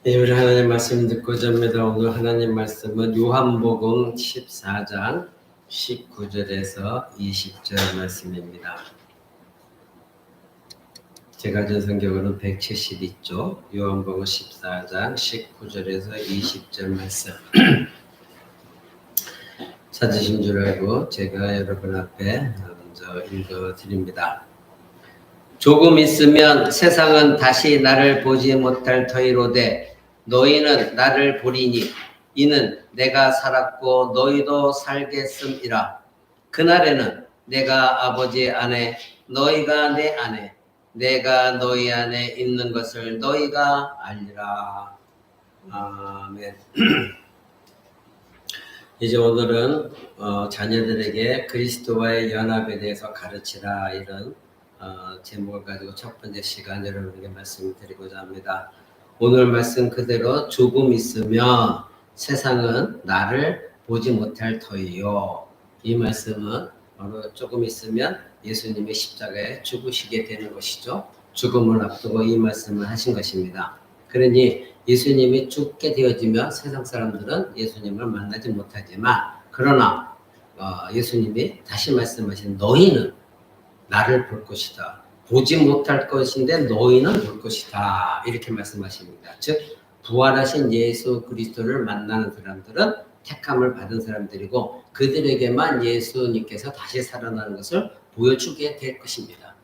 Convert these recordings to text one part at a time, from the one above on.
예, 우리 하나님 말씀 듣고자 합니다. 오늘 하나님 말씀은 요한복음 14장 19절에서 20절 말씀입니다. 제가 전 성경으로는 172쪽, 요한복음 14장 19절에서 20절 말씀. 찾으신 줄 알고 제가 여러분 앞에 먼저 읽어드립니다. 조금 있으면 세상은 다시 나를 보지 못할 터이로되 너희는 나를 보리니 이는 내가 살았고 너희도 살겠음이라. 그날에는 내가 아버지 안에 너희가 내 안에 내가 너희 안에 있는 것을 너희가 알리라. 아멘. 이제 오늘은 자녀들에게 그리스도와의 연합에 대해서 가르치라, 이런 제목을 가지고 첫 번째 시간 여러분에게 말씀드리고자 합니다. 오늘 말씀 그대로 조금 있으면 세상은 나를 보지 못할 터이요. 이 말씀은 바로 조금 있으면 예수님의 십자가에 죽으시게 되는 것이죠. 죽음을 앞두고 이 말씀을 하신 것입니다. 그러니 예수님이 죽게 되어지면 세상 사람들은 예수님을 만나지 못하지만, 그러나 예수님이 다시 말씀하신 너희는 나를 볼 것이다. 보지 못할 것인데 너희는 볼 것이다. 이렇게 말씀하십니다. 즉 부활하신 예수 그리스도를 만나는 사람들은 택함을 받은 사람들이고 그들에게만 예수님께서 다시 살아나는 것을 보여주게 될 것입니다.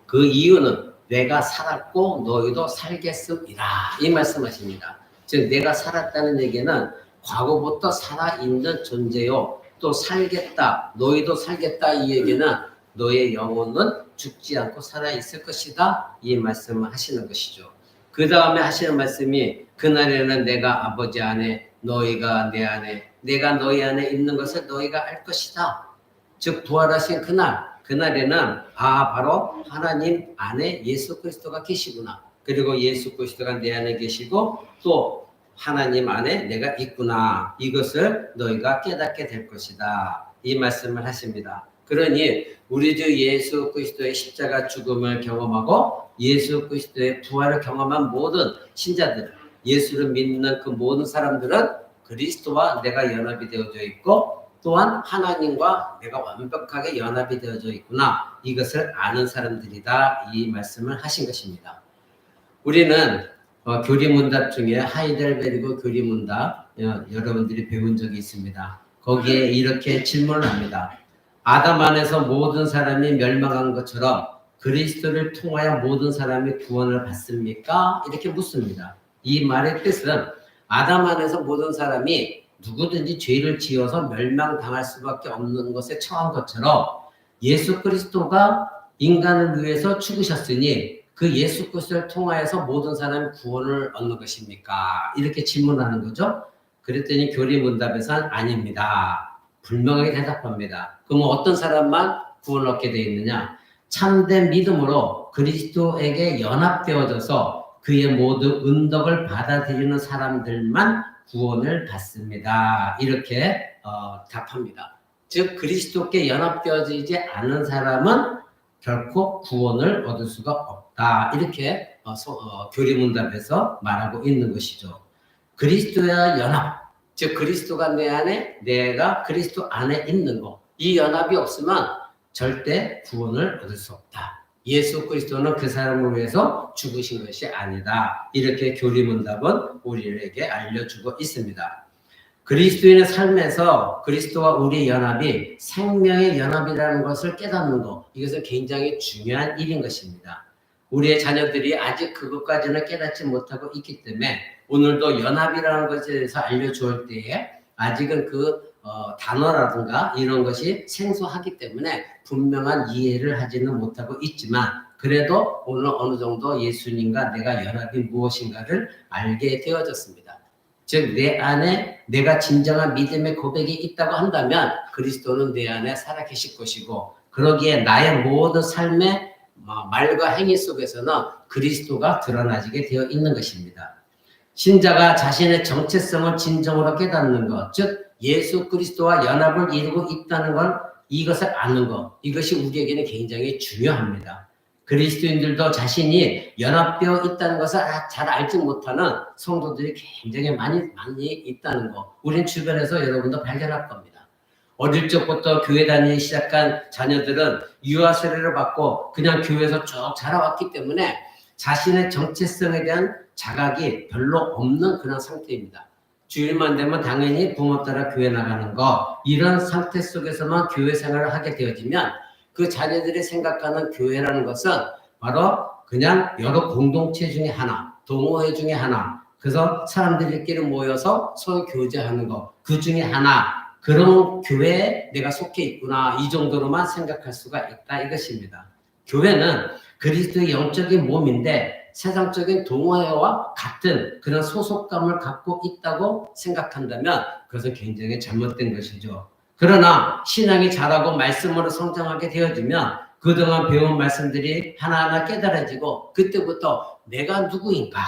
그 이유는 내가 살았고 너희도 살겠음이라, 이 말씀하십니다. 즉 내가 살았다는 얘기는 과거부터 살아있는 존재요, 또 살겠다, 너희도 살겠다, 이 얘기는 너의 영혼은 죽지 않고 살아있을 것이다, 이 말씀을 하시는 것이죠. 그 다음에 하시는 말씀이 그날에는 내가 아버지 안에 너희가 내 안에 내가 너희 안에 있는 것을 너희가 알 것이다. 즉 부활하신 그날에는 바로 하나님 안에 예수 그리스도가 계시구나, 그리고 예수 그리스도가 내 안에 계시고 또 하나님 안에 내가 있구나, 이것을 너희가 깨닫게 될 것이다, 이 말씀을 하십니다. 그러니 우리 주 예수 그리스도의 십자가 죽음을 경험하고 예수 그리스도의 부활을 경험한 모든 신자들, 예수를 믿는 그 모든 사람들은 그리스도와 내가 연합이 되어져 있고 또한 하나님과 내가 완벽하게 연합이 되어져 있구나, 이것을 아는 사람들이다, 이 말씀을 하신 것입니다. 우리는 교리문답 중에 하이델베르그 교리문답 여러분들이 배운 적이 있습니다. 거기에 이렇게 질문을 합니다. 아담 안에서 모든 사람이 멸망한 것처럼 그리스도를 통하여 모든 사람이 구원을 받습니까? 이렇게 묻습니다. 이 말의 뜻은 아담 안에서 모든 사람이 누구든지 죄를 지어서 멸망당할 수밖에 없는 것에 처한 것처럼 예수 그리스도가 인간을 위해서 죽으셨으니 그 예수 그리스도를 통하여서 모든 사람이 구원을 얻는 것입니까? 이렇게 질문하는 거죠. 그랬더니 교리문답에서는 아닙니다. 분명하게 대답합니다. 그럼 어떤 사람만 구원을 얻게 되어 있느냐? 참된 믿음으로 그리스도에게 연합되어져서 그의 모든 은덕을 받아들이는 사람들만 구원을 받습니다. 이렇게 답합니다. 즉 그리스도께 연합되어지지 않은 사람은 결코 구원을 얻을 수가 없다, 이렇게 교리문답에서 말하고 있는 것이죠. 그리스도와 연합, 즉 그리스도가 내 안에 내가 그리스도 안에 있는 것, 이 연합이 없으면 절대 구원을 얻을 수 없다. 예수 그리스도는 그 사람을 위해서 죽으신 것이 아니다, 이렇게 교리문답은 우리에게 알려주고 있습니다. 그리스도인의 삶에서 그리스도와 우리의 연합이 생명의 연합이라는 것을 깨닫는 것, 이것은 굉장히 중요한 일인 것입니다. 우리의 자녀들이 아직 그것까지는 깨닫지 못하고 있기 때문에 오늘도 연합이라는 것에 대해서 알려줄 때에 아직은 그 단어라든가 이런 것이 생소하기 때문에 분명한 이해를 하지는 못하고 있지만, 그래도 오늘 어느 정도 예수님과 내가 연합이 무엇인가를 알게 되어졌습니다. 즉 내 안에 내가 진정한 믿음의 고백이 있다고 한다면 그리스도는 내 안에 살아계실 것이고, 그러기에 나의 모든 삶의 말과 행위 속에서는 그리스도가 드러나지게 되어 있는 것입니다. 신자가 자신의 정체성을 진정으로 깨닫는 것, 즉 예수 그리스도와 연합을 이루고 있다는 걸, 이것을 아는 것, 이것이 우리에게는 굉장히 중요합니다. 그리스도인들도 자신이 연합되어 있다는 것을 잘 알지 못하는 성도들이 굉장히 많이 있다는 거. 우린 주변에서 여러분도 발견할 겁니다. 어릴 적부터 교회 다니기 시작한 자녀들은 유아 세례를 받고 그냥 교회에서 쭉 자라왔기 때문에 자신의 정체성에 대한 자각이 별로 없는 그런 상태입니다. 주일만 되면 당연히 부모 따라 교회 나가는 거, 이런 상태 속에서만 교회 생활을 하게 되어지면 그 자녀들이 생각하는 교회라는 것은 바로 그냥 여러 공동체 중에 하나, 동호회 중에 하나, 그래서 사람들끼리 모여서 서로 교제하는 거, 그 중에 하나, 그런 교회에 내가 속해 있구나, 이 정도로만 생각할 수가 있다, 이것입니다. 교회는 그리스도의 영적인 몸인데 세상적인 동호회와 같은 그런 소속감을 갖고 있다고 생각한다면 그것은 굉장히 잘못된 것이죠. 그러나 신앙이 자라고 말씀으로 성장하게 되어지면 그동안 배운 말씀들이 하나하나 깨달아지고 그때부터 내가 누구인가,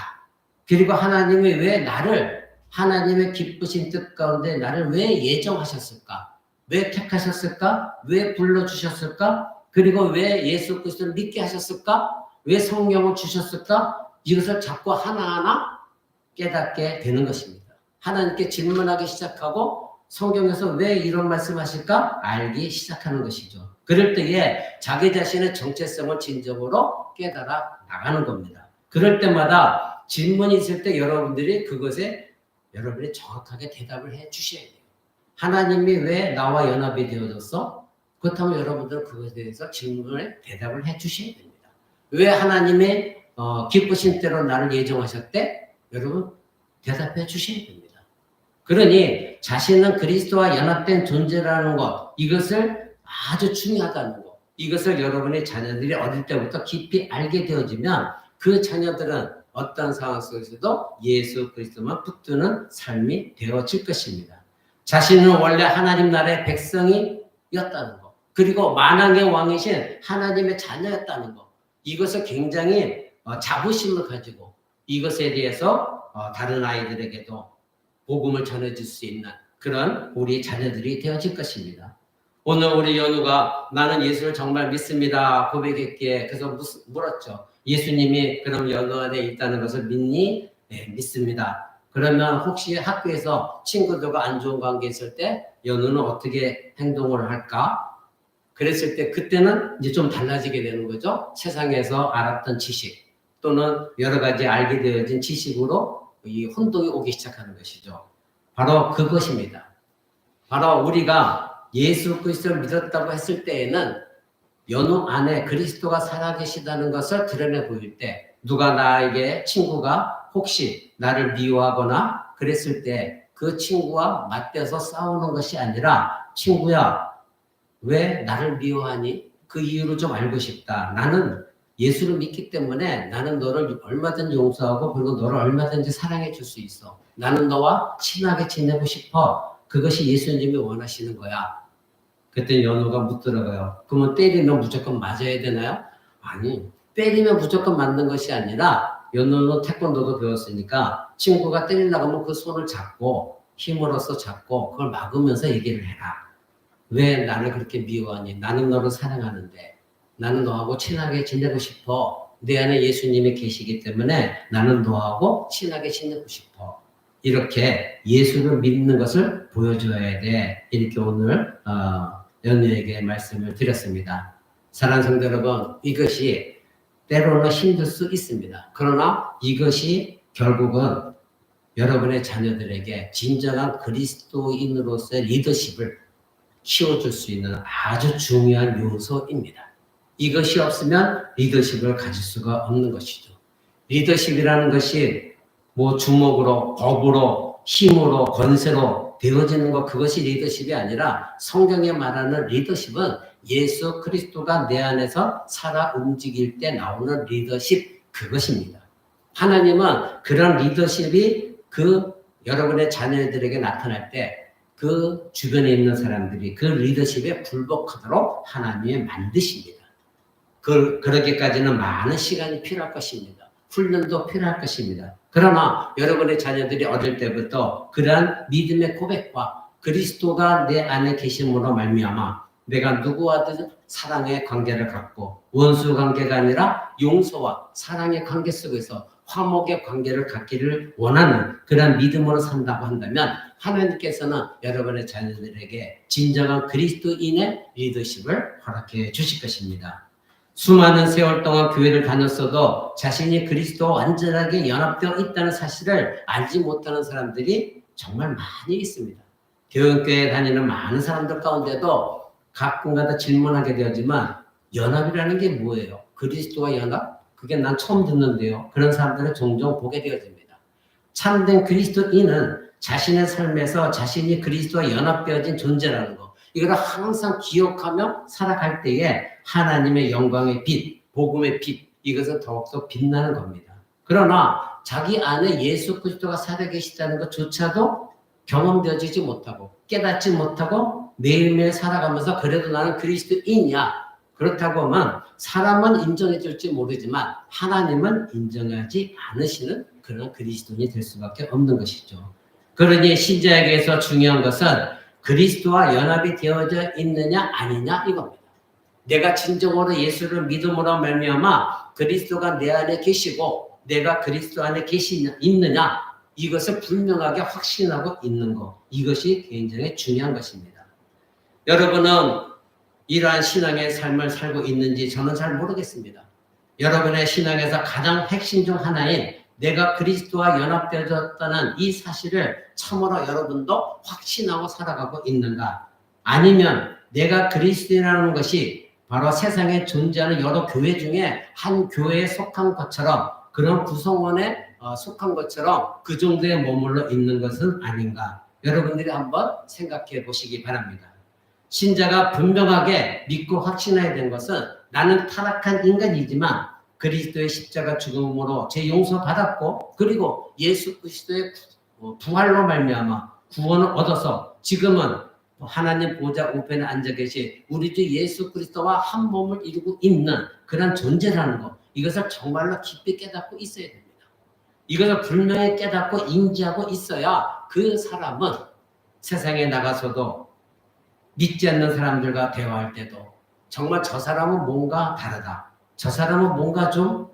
그리고 하나님이 왜 나를, 하나님의 기쁘신 뜻 가운데 나를 왜 예정하셨을까, 왜 택하셨을까, 왜 불러주셨을까, 그리고 왜 예수 그리스도를 믿게 하셨을까, 왜 성령을 주셨을까, 이것을 자꾸 하나하나 깨닫게 되는 것입니다. 하나님께 질문하기 시작하고 성경에서 왜 이런 말씀하실까 알기 시작하는 것이죠. 그럴 때에 자기 자신의 정체성을 진정으로 깨달아 나가는 겁니다. 그럴 때마다 질문이 있을 때 여러분들이 그것에 여러분이 정확하게 대답을 해 주셔야 돼요. 하나님이 왜 나와 연합이 되어졌어? 그렇다면 여러분들은 그것에 대해서 질문에 대답을 해 주셔야 됩니다. 왜 하나님의 기쁘신 대로 나를 예정하셨대? 여러분 대답해 주셔야 됩니다. 그러니 자신은 그리스도와 연합된 존재라는 것, 이것을 아주 중요하다는 것, 이것을 여러분의 자녀들이 어릴 때부터 깊이 알게 되어지면 그 자녀들은 어떤 상황 속에서도 예수 그리스도만 붙드는 삶이 되어질 것입니다. 자신은 원래 하나님 나라의 백성이었다는 것, 그리고 만왕의 왕이신 하나님의 자녀였다는 것, 이것을 굉장히 자부심을 가지고 이것에 대해서 다른 아이들에게도 복음을 전해줄 수 있는 그런 우리 자녀들이 되어질 것입니다. 오늘 우리 연우가 나는 예수를 정말 믿습니다 고백했기에 그래서 물었죠. 예수님이 그럼 연우 안에 있다는 것을 믿니? 네, 믿습니다. 그러면 혹시 학교에서 친구들과 안 좋은 관계 있을 때 연우는 어떻게 행동을 할까? 그랬을 때 그때는 이제 좀 달라지게 되는 거죠. 세상에서 알았던 지식 또는 여러 가지 알게 되어진 지식으로 이 혼동이 오기 시작하는 것이죠. 바로 그것입니다. 바로 우리가 예수 그리스도를 믿었다고 했을 때에는 연우 안에 그리스도가 살아계시다는 것을 드러내 보일 때, 누가 나에게 친구가 혹시 나를 미워하거나 그랬을 때 그 친구와 맞대서 싸우는 것이 아니라, 친구야 왜 나를 미워하니? 그 이유를 좀 알고 싶다. 나는 예수를 믿기 때문에 나는 너를 얼마든지 용서하고 그리고 너를 얼마든지 사랑해 줄 수 있어. 나는 너와 친하게 지내고 싶어. 그것이 예수님이 원하시는 거야. 그때 연우가 묻더라고요. 그러면 때리면 무조건 맞아야 되나요? 아니, 때리면 무조건 맞는 것이 아니라 연우는 태권도도 배웠으니까 친구가 때리려고 하면 그 손을 잡고 힘으로써 잡고 그걸 막으면서 얘기를 해라. 왜 나를 그렇게 미워하니? 나는 너를 사랑하는데, 나는 너하고 친하게 지내고 싶어. 내 안에 예수님이 계시기 때문에 나는 너하고 친하게 지내고 싶어. 이렇게 예수를 믿는 것을 보여줘야 돼. 이렇게 오늘 연우에게 말씀을 드렸습니다. 사랑하는 성도 여러분, 이것이 때로는 힘들 수 있습니다. 그러나 이것이 결국은 여러분의 자녀들에게 진정한 그리스도인으로서의 리더십을 키워줄 수 있는 아주 중요한 요소입니다. 이것이 없으면 리더십을 가질 수가 없는 것이죠. 리더십이라는 것이 뭐 주먹으로, 법으로, 힘으로, 권세로 되어지는 것, 그것이 리더십이 아니라 성경에 말하는 리더십은 예수 그리스도가 내 안에서 살아 움직일 때 나오는 리더십, 그것입니다. 하나님은 그런 리더십이 여러분의 자녀들에게 나타날 때 그 주변에 있는 사람들이 그 리더십에 불복하도록 하나님이 만드십니다. 그러기까지는 많은 시간이 필요할 것입니다. 훈련도 필요할 것입니다. 그러나 여러분의 자녀들이 어릴 때부터 그러한 믿음의 고백과 그리스도가 내 안에 계심으로 말미암아 내가 누구와든 사랑의 관계를 갖고 원수 관계가 아니라 용서와 사랑의 관계 속에서 화목의 관계를 갖기를 원하는 그런 믿음으로 산다고 한다면 하나님께서는 여러분의 자녀들에게 진정한 그리스도인의 리더십을 허락해 주실 것입니다. 수많은 세월 동안 교회를 다녔어도 자신이 그리스도와 완전하게 연합되어 있다는 사실을 알지 못하는 사람들이 정말 많이 있습니다. 교회에 다니는 많은 사람들 가운데도 가끔가다 질문하게 되지만 연합이라는 게 뭐예요? 그리스도와 연합? 그게 난 처음 듣는데요. 그런 사람들을 종종 보게 되어집니다. 참된 그리스도인은 자신의 삶에서 자신이 그리스도와 연합되어진 존재라는 거, 이걸 항상 기억하며 살아갈 때에 하나님의 영광의 빛, 복음의 빛, 이것은 더욱더 빛나는 겁니다. 그러나 자기 안에 예수 그리스도가 살아계시다는 것조차도 경험되어지지 못하고 깨닫지 못하고 매일매일 살아가면서 그래도 나는 그리스도인이야. 그렇다고 하면 사람은 인정해 줄지 모르지만 하나님은 인정하지 않으시는 그런 그리스도인이 될 수밖에 없는 것이죠. 그러니 신자에게서 중요한 것은 그리스도와 연합이 되어져 있느냐 아니냐 이겁니다. 내가 진정으로 예수를 믿음으로 말미암아 그리스도가 내 안에 계시고 내가 그리스도 안에 있느냐 이것을 분명하게 확신하고 있는 것, 이것이 굉장히 중요한 것입니다. 여러분은 이러한 신앙의 삶을 살고 있는지 저는 잘 모르겠습니다. 여러분의 신앙에서 가장 핵심 중 하나인 내가 그리스도와 연합되어졌다는 이 사실을 참으로 여러분도 확신하고 살아가고 있는가? 아니면 내가 그리스도인이라는 것이 바로 세상에 존재하는 여러 교회 중에 한 교회에 속한 것처럼 그런 구성원에 속한 것처럼 그 정도에 머물러 있는 것은 아닌가? 여러분들이 한번 생각해 보시기 바랍니다. 신자가 분명하게 믿고 확신해야 되는 것은 나는 타락한 인간이지만 그리스도의 십자가 죽음으로 제 용서 받았고 그리고 예수 그리스도의 부활로 말미암아 구원을 얻어서 지금은 하나님 보좌 우편에 앉아 계신 우리 주 예수 그리스도와 한 몸을 이루고 있는 그런 존재라는 것, 이것을 정말로 깊이 깨닫고 있어야 됩니다. 이것을 분명히 깨닫고 인지하고 있어야 그 사람은 세상에 나가서도 믿지 않는 사람들과 대화할 때도 정말 저 사람은 뭔가 다르다. 저 사람은 뭔가 좀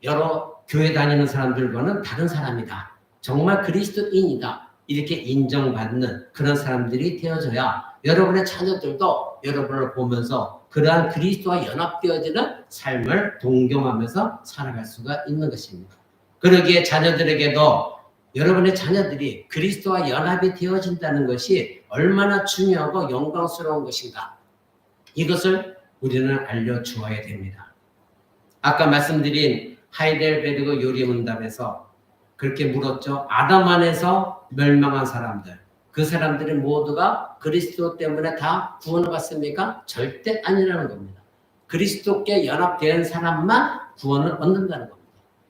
여러 교회 다니는 사람들과는 다른 사람이다. 정말 그리스도인이다. 이렇게 인정받는 그런 사람들이 되어져야 여러분의 자녀들도 여러분을 보면서 그러한 그리스도와 연합되어지는 삶을 동경하면서 살아갈 수가 있는 것입니다. 그러기에 자녀들에게도 여러분의 자녀들이 그리스도와 연합이 되어진다는 것이 얼마나 중요하고 영광스러운 것인가, 이것을 우리는 알려주어야 됩니다. 아까 말씀드린 하이델베르그 요리문답에서 그렇게 물었죠. 아담 안에서 멸망한 사람들, 그 사람들이 모두가 그리스도 때문에 다 구원을 받습니까? 절대 아니라는 겁니다. 그리스도께 연합된 사람만 구원을 얻는다는 겁니다.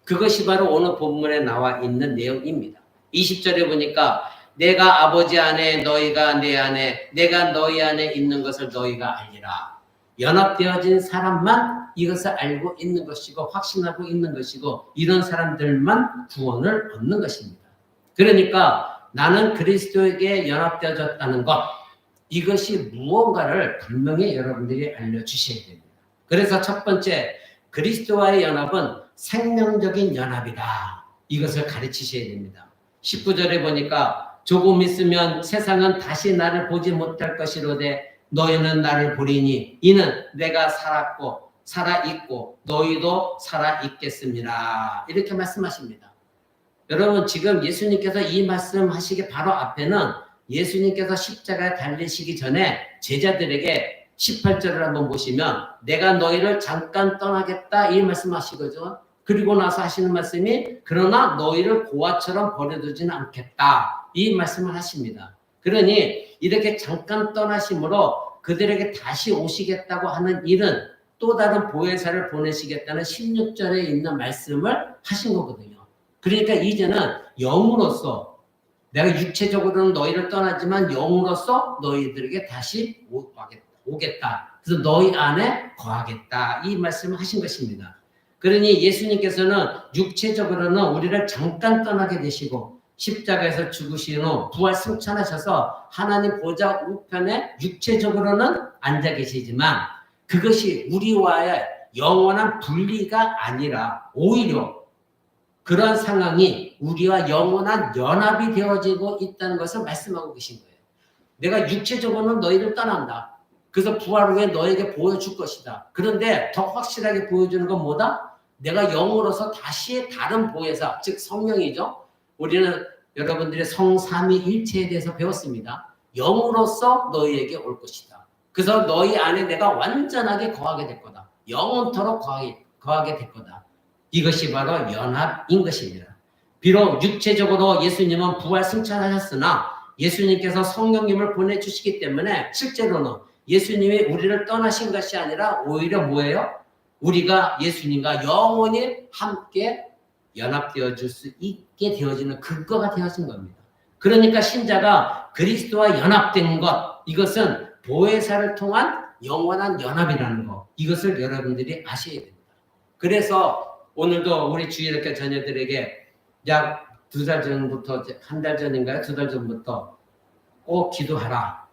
그것이 바로 오늘 본문에 나와 있는 내용입니다. 20절에 보니까 내가 아버지 안에 너희가 내 안에 내가 너희 안에 있는 것을 너희가 알리라. 연합되어진 사람만 이것을 알고 있는 것이고 확신하고 있는 것이고 이런 사람들만 구원을 얻는 것입니다. 그러니까 나는 그리스도에게 연합되어졌다는 것, 이것이 무언가를 분명히 여러분들이 알려주셔야 됩니다. 그래서 첫 번째, 그리스도와의 연합은 생명적인 연합이다. 이것을 가르치셔야 됩니다. 19절에 보니까 조금 있으면 세상은 다시 나를 보지 못할 것이로되 너희는 나를 보리니 이는 내가 살았고 살아있고 너희도 살아있겠습니다. 이렇게 말씀하십니다. 여러분, 지금 예수님께서 이 말씀하시기 바로 앞에는 예수님께서 십자가에 달리시기 전에 제자들에게 18절을 한번 보시면 내가 너희를 잠깐 떠나겠다 이 말씀하시거든요. 그리고 나서 하시는 말씀이 그러나 너희를 고아처럼 버려두지는 않겠다 이 말씀을 하십니다. 그러니 이렇게 잠깐 떠나심으로 그들에게 다시 오시겠다고 하는 일은 또 다른 보혜사를 보내시겠다는 16절에 있는 말씀을 하신 거거든요. 그러니까 이제는 영으로서 내가 육체적으로는 너희를 떠나지만 영으로서 너희들에게 다시 오겠다. 그래서 너희 안에 거하겠다 이 말씀을 하신 것입니다. 그러니 예수님께서는 육체적으로는 우리를 잠깐 떠나게 되시고 십자가에서 죽으신 후 부활 승천하셔서 하나님 보좌 우편에 육체적으로는 앉아 계시지만 그것이 우리와의 영원한 분리가 아니라 오히려 그런 상황이 우리와 영원한 연합이 되어지고 있다는 것을 말씀하고 계신 거예요. 내가 육체적으로는 너희를 떠난다. 그래서 부활 후에 너에게 보여줄 것이다. 그런데 더 확실하게 보여주는 건 뭐다? 내가 영으로서 다시 다른 보혜사, 즉 성령이죠. 우리는 여러분들의 성삼위일체에 대해서 배웠습니다. 영으로서 너희에게 올 것이다. 그래서 너희 안에 내가 완전하게 거하게 될 거다. 영원토록 거하게 될 거다. 이것이 바로 연합인 것입니다. 비록 육체적으로 예수님은 부활 승천하셨으나 예수님께서 성령님을 보내주시기 때문에 실제로는 예수님이 우리를 떠나신 것이 아니라 오히려 뭐예요? 우리가 예수님과 영원히 함께 연합되어질 수 있게 되어지는 근거가 되어진 겁니다. 그러니까 신자가 그리스도와 연합된 것, 이것은 보혜사를 통한 영원한 연합이라는 것, 이것을 여러분들이 아셔야 됩니다. 그래서 오늘도 우리 주일학교 자녀들에게 약 2달 전부터, 한 달 전인가요? 2달 전부터 꼭 기도하라.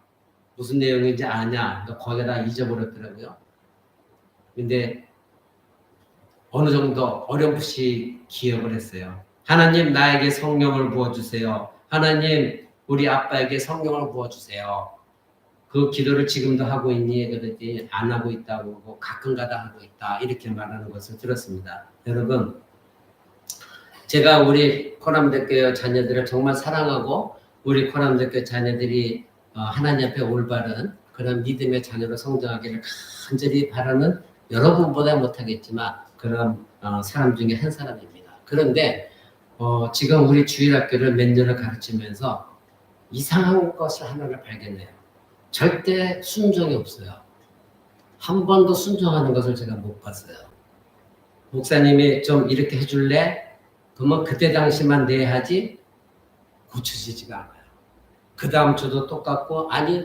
무슨 내용인지 아냐? 거기다 잊어버렸더라고요. 근데 어느 정도 어렴풋이 기억을 했어요. 하나님 나에게 성령을 부어주세요. 하나님 우리 아빠에게 성령을 부어주세요. 그 기도를 지금도 하고 있니? 그랬더니 안 하고 있다고 가끔가다 하고 있다. 이렇게 말하는 것을 들었습니다. 여러분, 제가 우리 코람대교 자녀들을 정말 사랑하고 우리 코람대교 자녀들이 하나님 앞에 올바른 그런 믿음의 자녀로 성장하기를 간절히 바라는 여러분보다 못하겠지만 그런 사람 중에 한 사람입니다. 그런데 지금 우리 주일학교를 몇 년을 가르치면서 이상한 것을 하나를 발견해요. 절대 순종이 없어요. 한 번도 순종하는 것을 제가 못 봤어요. 목사님이 좀 이렇게 해줄래? 그러면 그때 당시만 내야 하지 고쳐지지가 않아요. 그 다음 주도 똑같고, 아니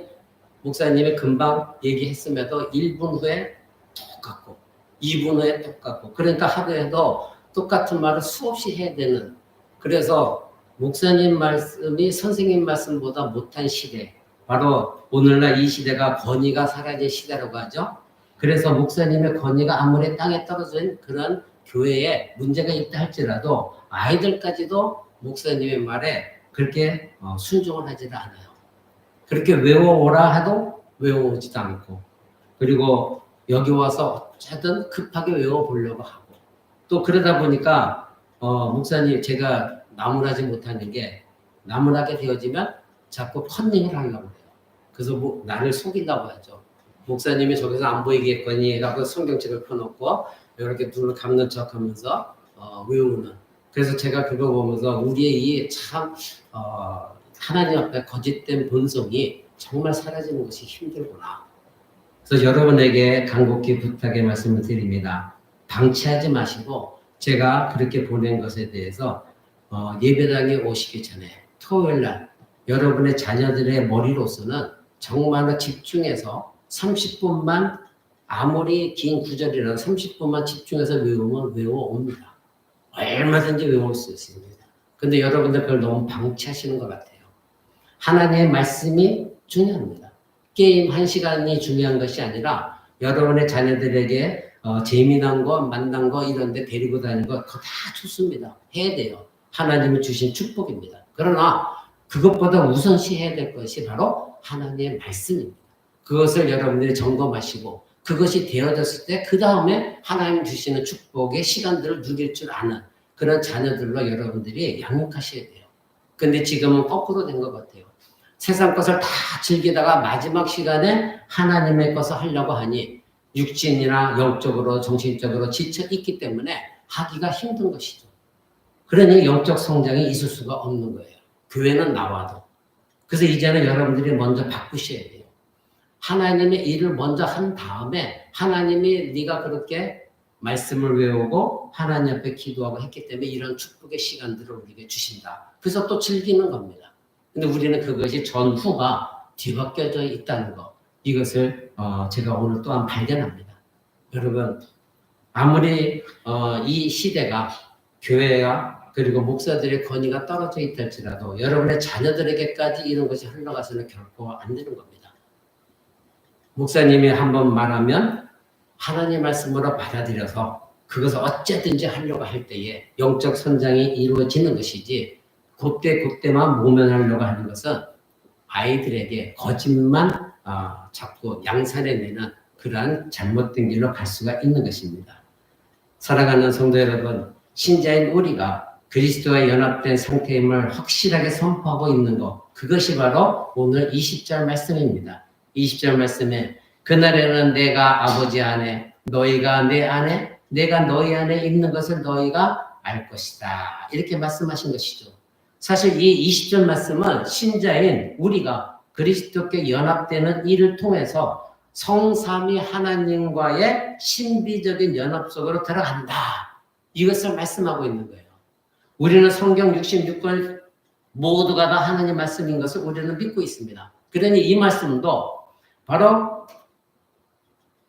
목사님이 금방 얘기했음에도 1분 후에 똑같고 2분 후에 똑같고, 그러니까 하루에도 똑같은 말을 수없이 해야 되는, 그래서 목사님 말씀이 선생님 말씀보다 못한 시대, 바로 오늘날 이 시대가 권위가 사라진 시대라고 하죠. 그래서 목사님의 권위가 아무리 땅에 떨어진 그런 교회에 문제가 있다 할지라도 아이들까지도 목사님의 말에 그렇게 순종을 하지를 않아요. 그렇게 외워오라 해도 외워오지도 않고, 그리고 여기 와서 어쨌든 급하게 외워보려고 하고, 또 그러다 보니까 목사님, 제가 나무라지 못하는 게, 나무라게 되어지면 자꾸 컨닝을 하려고 해요. 그래서 나를 속인다고 하죠. 목사님이 저기서 안 보이겠거니 하고 성경책을 펴놓고 이렇게 눈을 감는 척하면서 외우는. 그래서 제가 그거 보면서 우리의 이 참 하나님 앞에 거짓된 본성이 정말 사라지는 것이 힘들구나. 그래서 여러분에게 간곡히 부탁의 말씀을 드립니다. 방치하지 마시고 제가 그렇게 보낸 것에 대해서 예배당에 오시기 전에 토요일날 여러분의 자녀들의 머리로서는 정말로 집중해서 30분만, 아무리 긴 구절이라도 30분만 집중해서 외우면 외워옵니다. 얼마든지 외울 수 있습니다. 근데 여러분들 그걸 너무 방치하시는 것 같아요. 하나님의 말씀이 중요합니다. 게임 1시간이 중요한 것이 아니라 여러분의 자녀들에게 재미난 거, 만난 거 이런 데 데리고 다니는 거 그거 다 좋습니다. 해야 돼요. 하나님이 주신 축복입니다. 그러나 그것보다 우선시 해야 될 것이 바로 하나님의 말씀입니다. 그것을 여러분들이 점검하시고 그것이 되어졌을 때 그 다음에 하나님 주시는 축복의 시간들을 누릴 줄 아는 그런 자녀들로 여러분들이 양육하셔야 돼요. 근데 지금은 거꾸로 된 것 같아요. 세상 것을 다 즐기다가 마지막 시간에 하나님의 것을 하려고 하니 육신이나 영적으로 정신적으로 지쳐 있기 때문에 하기가 힘든 것이죠. 그러니 영적 성장이 있을 수가 없는 거예요. 교회는 나와도. 그래서 이제는 여러분들이 먼저 바꾸셔야 돼요. 하나님의 일을 먼저 한 다음에 하나님이 네가 그렇게 말씀을 외우고 하나님 앞에 기도하고 했기 때문에 이런 축복의 시간들을 우리에게 주신다. 그래서 또 즐기는 겁니다. 근데 우리는 그것이 전후가 뒤바뀌어져 있다는 것, 이것을 제가 오늘 또한 발견합니다. 여러분, 아무리 이 시대가 교회가 그리고 목사들의 권위가 떨어져 있다 할지라도 여러분의 자녀들에게까지 이런 것이 흘러가서는 결코 안 되는 겁니다. 목사님이 한번 말하면 하나님의 말씀으로 받아들여서 그것을 어쨌든지 하려고 할 때에 영적 선장이 이루어지는 것이지 그때만 모면하려고 하는 것은 아이들에게 거짓만 자꾸 양산해내는 그러한 잘못된 길로 갈 수가 있는 것입니다. 살아가는 성도 여러분, 신자인 우리가 그리스도와 연합된 상태임을 확실하게 선포하고 있는 것, 그것이 바로 오늘 20절 말씀입니다. 20절 말씀에 그날에는 내가 아버지 안에 너희가 내 안에 내가 너희 안에 있는 것을 너희가 알 것이다. 이렇게 말씀하신 것이죠. 사실 이 20절 말씀은 신자인 우리가 그리스도께 연합되는 일을 통해서 성삼위 하나님과의 신비적인 연합 속으로 들어간다. 이것을 말씀하고 있는 거예요. 우리는 성경 66권 모두가 다 하나님 말씀인 것을 우리는 믿고 있습니다. 그러니 이 말씀도 바로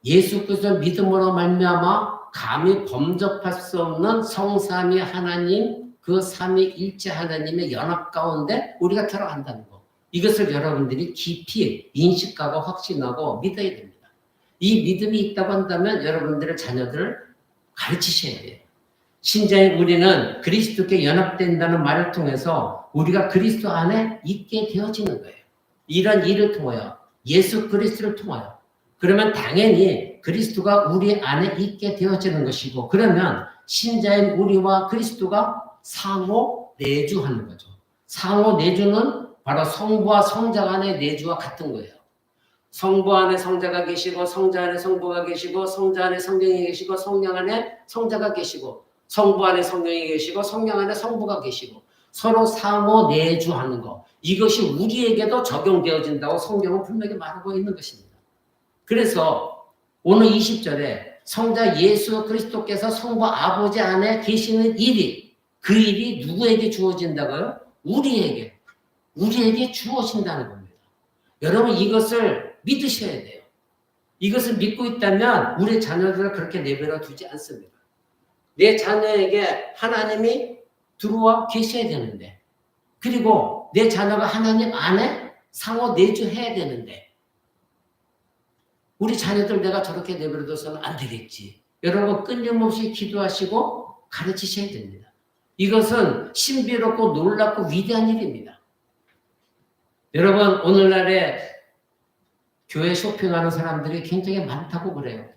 예수 그리스도 믿음으로 말미암아 감히 범접할 수 없는 성삼위 하나님, 그 삼위일체 하나님의 연합 가운데 우리가 들어간다는 거. 이것을 여러분들이 깊이 인식하고 확신하고 믿어야 됩니다. 이 믿음이 있다고 한다면 여러분들의 자녀들을 가르치셔야 돼요. 신자인 우리는 그리스도께 연합된다는 말을 통해서 우리가 그리스도 안에 있게 되어지는 거예요. 이런 일을 통하여 예수 그리스도를 통하여 그러면 당연히 그리스도가 우리 안에 있게 되어지는 것이고 그러면 신자인 우리와 그리스도가 상호 내주하는 거죠. 상호 내주는 바로 성부와 성자 간의 내주와 같은 거예요. 성부 안에 성자가 계시고 성자 안에 성부가 계시고 성자 안에 성령이 계시고 성령 안에 성자가 계시고 성부 안에 성령이 계시고 성령 안에 성부가 계시고 서로 상호 내주하는 거. 이것이 우리에게도 적용되어진다고 성경은 분명히 말하고 있는 것입니다. 그래서 오늘 20절에 성자 예수 그리스도께서 성부 아버지 안에 계시는 일이 그 일이 누구에게 주어진다고요? 우리에게 주어진다는 겁니다. 여러분 이것을 믿으셔야 돼요. 이것을 믿고 있다면 우리 자녀들을 그렇게 내버려 두지 않습니다. 내 자녀에게 하나님이 들어와 계셔야 되는데 그리고 내 자녀가 하나님 안에 상호 내주해야 되는데 우리 자녀들 내가 저렇게 내버려둬서는 안 되겠지. 여러분 끊임없이 기도하시고 가르치셔야 됩니다. 이것은 신비롭고 놀랍고 위대한 일입니다. 여러분 오늘날에 교회 쇼핑하는 사람들이 굉장히 많다고 그래요.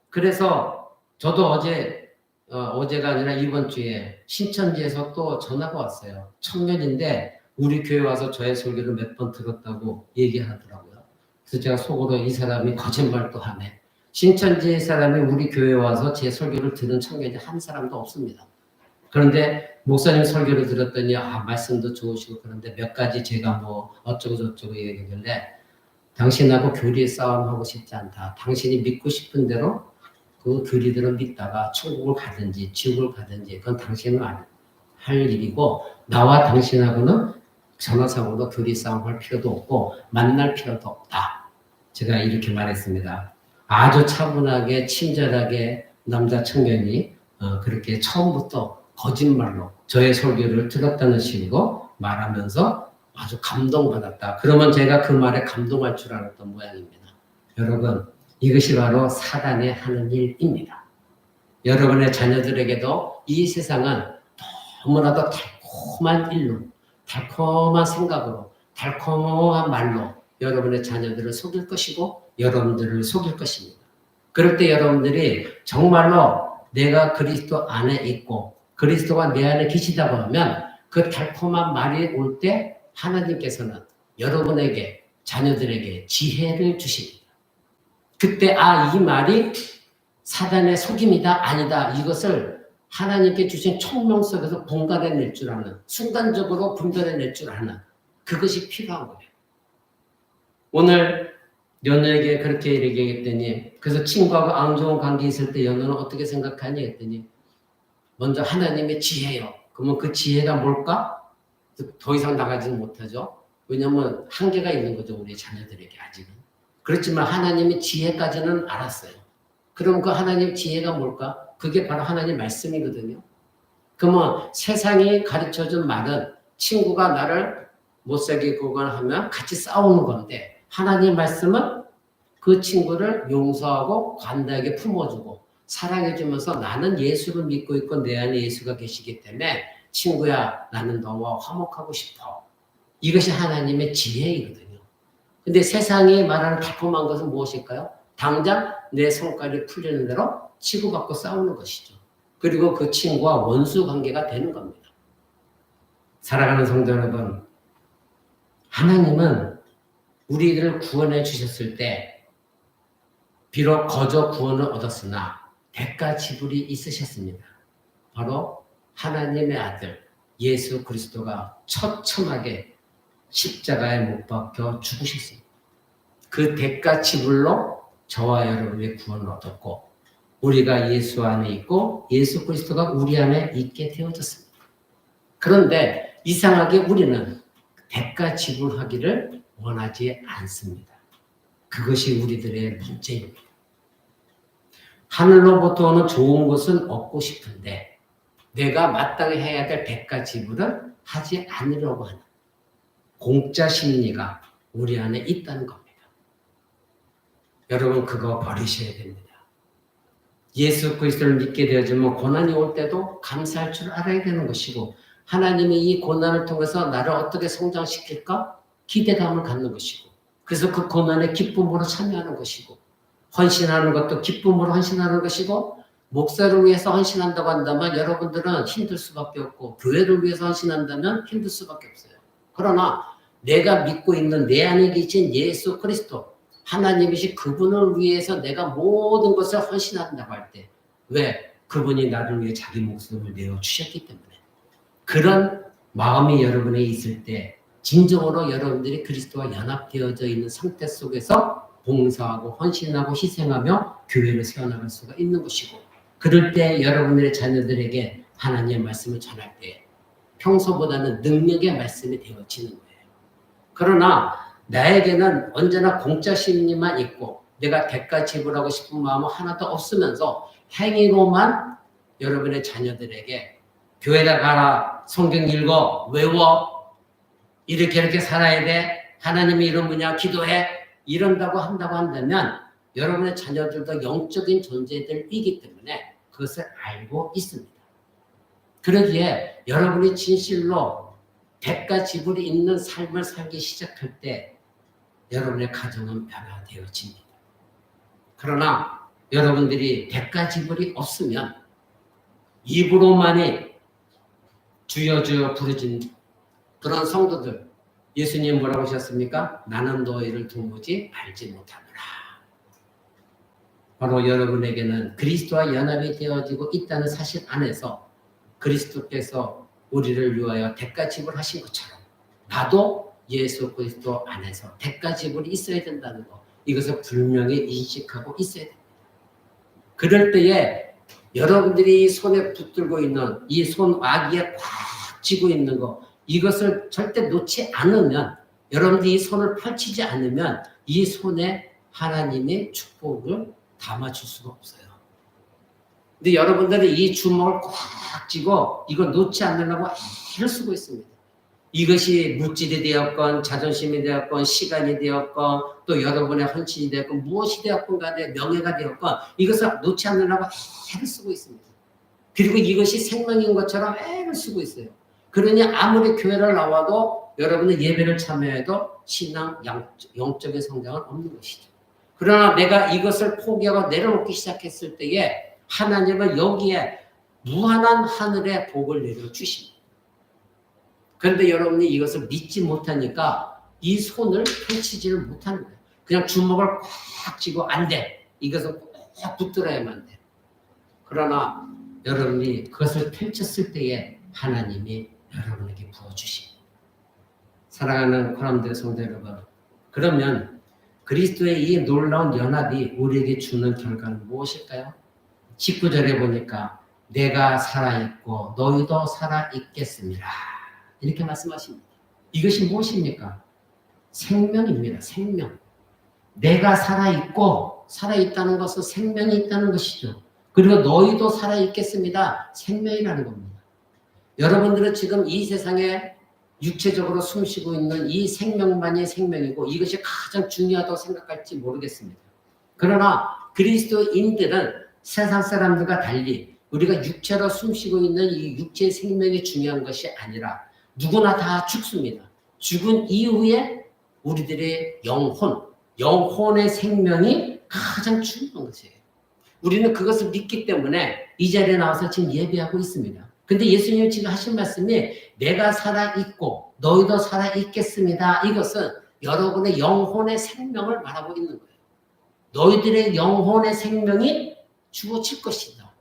그래서 저도 어제가 아니라 이번 주에 신천지에서 또 전화가 왔어요. 청년인데 우리 교회 와서 저의 설교를 몇 번 들었다고 얘기하더라고요. 그래서 제가 속으로 이 사람이 거짓말도 하네. 신천지 사람이 우리 교회에 와서 제 설교를 들은 청년이 한 사람도 없습니다. 그런데 목사님 설교를 들었더니 말씀도 좋으시고 그런데 몇 가지 제가 뭐 어쩌고 저쩌고 얘기하길래 당신하고 교리의 싸움하고 싶지 않다. 당신이 믿고 싶은 대로 그 교리들을 믿다가 천국을 가든지 지옥을 가든지 그건 당신은 할 일이고 나와 당신하고는 전화상으로 교리 싸움할 필요도 없고 만날 필요도 없다. 제가 이렇게 말했습니다. 아주 차분하게 친절하게 남자 청년이 그렇게 처음부터 거짓말로 저의 설교를 들었다는 식으로 말하면서 아주 감동받았다. 그러면 제가 그 말에 감동할 줄 알았던 모양입니다. 여러분 이것이 바로 사단이 하는 일입니다. 여러분의 자녀들에게도 이 세상은 너무나도 달콤한 일로 달콤한 생각으로 달콤한 말로 여러분의 자녀들을 속일 것이고 여러분들을 속일 것입니다. 그럴 때 여러분들이 정말로 내가 그리스도 안에 있고 그리스도가 내 안에 계시다고 하면 그 달콤한 말이 올 때 하나님께서는 여러분에게 자녀들에게 지혜를 주십니다. 그때 이 말이 사단의 속임이다 아니다 이것을 하나님께 주신 총명 속에서 분간해낼 줄 아는 순간적으로 분별해낼 줄 아는 그것이 필요한 거예요. 오늘 연우에게 그렇게 얘기했더니 그래서 친구하고 안 좋은 관계 있을 때 연우는 어떻게 생각하니 했더니 먼저 하나님의 지혜요. 그러면 그 지혜가 뭘까? 더 이상 나가지는 못하죠. 왜냐하면 한계가 있는 거죠. 우리 자녀들에게 아직은. 그렇지만 하나님의 지혜까지는 알았어요. 그럼 그 하나님 지혜가 뭘까? 그게 바로 하나님 말씀이거든요. 그러면 세상이 가르쳐준 말은 친구가 나를 못살게 구거나 하면 같이 싸우는 건데 하나님 말씀은 그 친구를 용서하고 관대하게 품어주고 사랑해주면서 나는 예수를 믿고 있고 내 안에 예수가 계시기 때문에 친구야 나는 너와 화목하고 싶어. 이것이 하나님의 지혜이거든요. 근데 세상이 말하는 달콤한 것은 무엇일까요? 당장 내 성깔이 풀리는 대로 치고받고 싸우는 것이죠. 그리고 그 친구와 원수 관계가 되는 겁니다. 사랑하는 성도 여러분, 하나님은 우리들을 구원해 주셨을 때 비록 거저 구원을 얻었으나 대가 지불이 있으셨습니다. 바로 하나님의 아들 예수 그리스도가 처참하게 십자가에 못 박혀 죽으셨습니다. 그 대가 지불로 저와 여러분의 구원을 얻었고 우리가 예수 안에 있고 예수 그리스도가 우리 안에 있게 되어졌습니다. 그런데 이상하게 우리는 대가 지불하기를 원하지 않습니다. 그것이 우리들의 문제입니다. 하늘로부터 오는 좋은 것은 얻고 싶은데 내가 마땅히 해야 될 대가 지불은 하지 않으려고 하는 공짜 심리가 우리 안에 있다는 겁니다. 여러분 그거 버리셔야 됩니다. 예수 그리스도를 믿게 되어지면 고난이 올 때도 감사할 줄 알아야 되는 것이고 하나님이 이 고난을 통해서 나를 어떻게 성장시킬까? 기대감을 갖는 것이고 그래서 그 고난에 기쁨으로 참여하는 것이고 헌신하는 것도 기쁨으로 헌신하는 것이고 목사를 위해서 헌신한다고 한다면 여러분들은 힘들 수밖에 없고 교회를 위해서 헌신한다면 힘들 수밖에 없어요. 그러나 내가 믿고 있는 내 안에 계신 예수 그리스도 하나님이시 그분을 위해서 내가 모든 것을 헌신한다고 할 때 왜? 그분이 나를 위해 자기 목숨을 내어주셨기 때문에 그런 마음이 여러분에 있을 때 진정으로 여러분들이 그리스도와 연합되어져 있는 상태 속에서 봉사하고 헌신하고 희생하며 교회를 세워나갈 수가 있는 것이고 그럴 때 여러분들의 자녀들에게 하나님의 말씀을 전할 때 평소보다는 능력의 말씀이 되어지는 거예요. 그러나 나에게는 언제나 공짜 심리만 있고 내가 대가 지불하고 싶은 마음은 하나도 없으면서 행위로만 여러분의 자녀들에게 교회에 가라, 성경 읽어, 외워, 이렇게 살아야 돼, 하나님의 이름 뭐냐, 기도해, 이런다고 한다고 한다면 여러분의 자녀들도 영적인 존재들이기 때문에 그것을 알고 있습니다. 그러기에 여러분이 진실로 대가 지불이 있는 삶을 살기 시작할 때 여러분의 가정은 변화되어집니다. 그러나 여러분들이 대가 지불이 없으면 입으로만이 주여 주여 부르진 그런 성도들 예수님 뭐라고 하셨습니까? 나는 너희를 도무지 알지 못하노라. 바로 여러분에게는 그리스도와 연합이 되어지고 있다는 사실 안에서 그리스도께서 우리를 위하여 대가 지불하신 것처럼 나도 예수 그리스도 안에서 대가 지불이 있어야 된다는 것 이것을 분명히 인식하고 있어야 됩니다. 그럴 때에 여러분들이 손에 붙들고 있는 이 손아귀에 꽉 쥐고 있는 것 이것을 절대 놓지 않으면 여러분들이 이 손을 펼치지 않으면 이 손에 하나님의 축복을 담아줄 수가 없어요. 근데 여러분들은 이 주먹을 꽉 쥐고 이거 놓지 않으려고 애를 쓰고 있습니다. 이것이 물질이 되었건 자존심이 되었건 시간이 되었건 또 여러분의 헌신이 되었건 무엇이 되었건 간에 명예가 되었건 이것을 놓지 않으려고 애를 쓰고 있습니다. 그리고 이것이 생명인 것처럼 애를 쓰고 있어요. 그러니 아무리 교회를 나와도 여러분은 예배를 참여해도 신앙 영적인 성장은 없는 것이죠. 그러나 내가 이것을 포기하고 내려놓기 시작했을 때에 하나님은 여기에 무한한 하늘의 복을 내려주십니다. 그런데 여러분이 이것을 믿지 못하니까 이 손을 펼치지를 못하는 거예요. 그냥 주먹을 꽉 쥐고 안 돼. 이것을 꼭 붙들어야만 돼. 그러나 여러분이 그것을 펼쳤을 때에 하나님이 여러분에게 부어주십니다. 사랑하는 코람들의 성도 여러분, 그러면 그리스도의 이 놀라운 연합이 우리에게 주는 결과는 무엇일까요? 19절에 보니까 내가 살아있고 너희도 살아있겠습니다. 이렇게 말씀하십니다. 이것이 무엇입니까? 생명입니다. 생명. 내가 살아있고 살아있다는 것은 생명이 있다는 것이죠. 그리고 너희도 살아있겠습니다. 생명이라는 겁니다. 여러분들은 지금 이 세상에 육체적으로 숨쉬고 있는 이 생명만이 생명이고 이것이 가장 중요하다고 생각할지 모르겠습니다. 그러나 그리스도인들은 세상 사람들과 달리 우리가 육체로 숨쉬고 있는 이 육체의 생명이 중요한 것이 아니라 누구나 다 죽습니다. 죽은 이후에 우리들의 영혼의 생명이 가장 중요한 것이에요. 우리는 그것을 믿기 때문에 이 자리에 나와서 지금 예배하고 있습니다. 근데 예수님이 지금 하신 말씀이 내가 살아있고 너희도 살아있겠습니다. 이것은 여러분의 영혼의 생명을 말하고 있는 거예요. 너희들의 영혼의 생명이 주어질 것이다.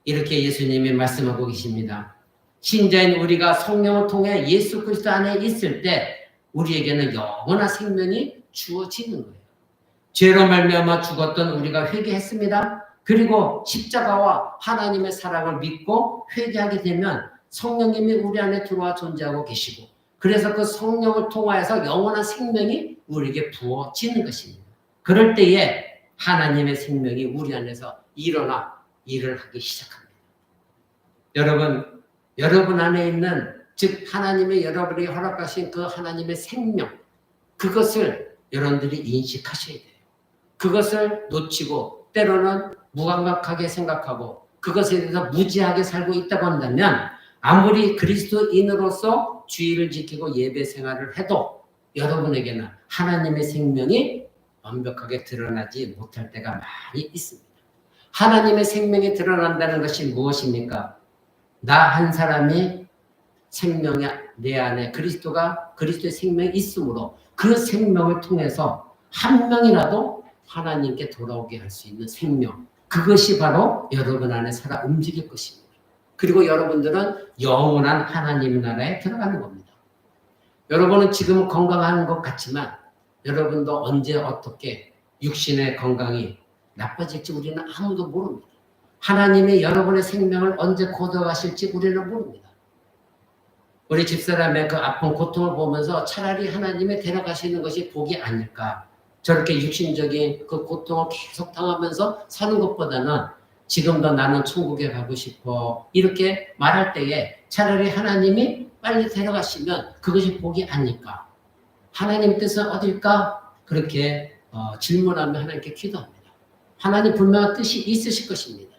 이렇게 예수님이 말씀하고 계십니다. 신자인 우리가 성령을 통해 예수 그리스도 안에 있을 때 우리에게는 영원한 생명이 주어지는 거예요. 죄로 말미암아 죽었던 우리가 회개했습니다. 그리고 십자가와 하나님의 사랑을 믿고 회개하게 되면 성령님이 우리 안에 들어와 존재하고 계시고 그래서 그 성령을 통하여서 영원한 생명이 우리에게 부어지는 것입니다. 그럴 때에 하나님의 생명이 우리 안에서 일어나 일을 하기 시작합니다. 여러분 안에 있는 즉 하나님의 여러분이 허락하신 그 하나님의 생명 그것을 여러분들이 인식하셔야 돼요. 그것을 놓치고 때로는 무감각하게 생각하고 그것에 대해서 무지하게 살고 있다고 한다면 아무리 그리스도인으로서 주의를 지키고 예배 생활을 해도 여러분에게는 하나님의 생명이 완벽하게 드러나지 못할 때가 많이 있습니다. 하나님의 생명이 드러난다는 것이 무엇입니까? 나 한 사람이 생명이 내 안에 그리스도의 생명이 있으므로 그 생명을 통해서 한 명이라도 하나님께 돌아오게 할 수 있는 생명 그것이 바로 여러분 안에 살아 움직일 것입니다. 그리고 여러분들은 영원한 하나님 나라에 들어가는 겁니다. 여러분은 지금 건강한 것 같지만 여러분도 언제 어떻게 육신의 건강이 나빠질지 우리는 아무도 모릅니다. 하나님이 여러분의 생명을 언제 거둬가실지 우리는 모릅니다. 우리 집사람의 그 아픈 고통을 보면서 차라리 하나님이 데려가시는 것이 복이 아닐까. 저렇게 육신적인 그 고통을 계속 당하면서 사는 것보다는 지금도 나는 천국에 가고 싶어. 이렇게 말할 때에 차라리 하나님이 빨리 데려가시면 그것이 복이 아닐까. 하나님 뜻은 어딜까? 그렇게 질문하며 하나님께 기도합니다. 하나님 분명한 뜻이 있으실 것입니다.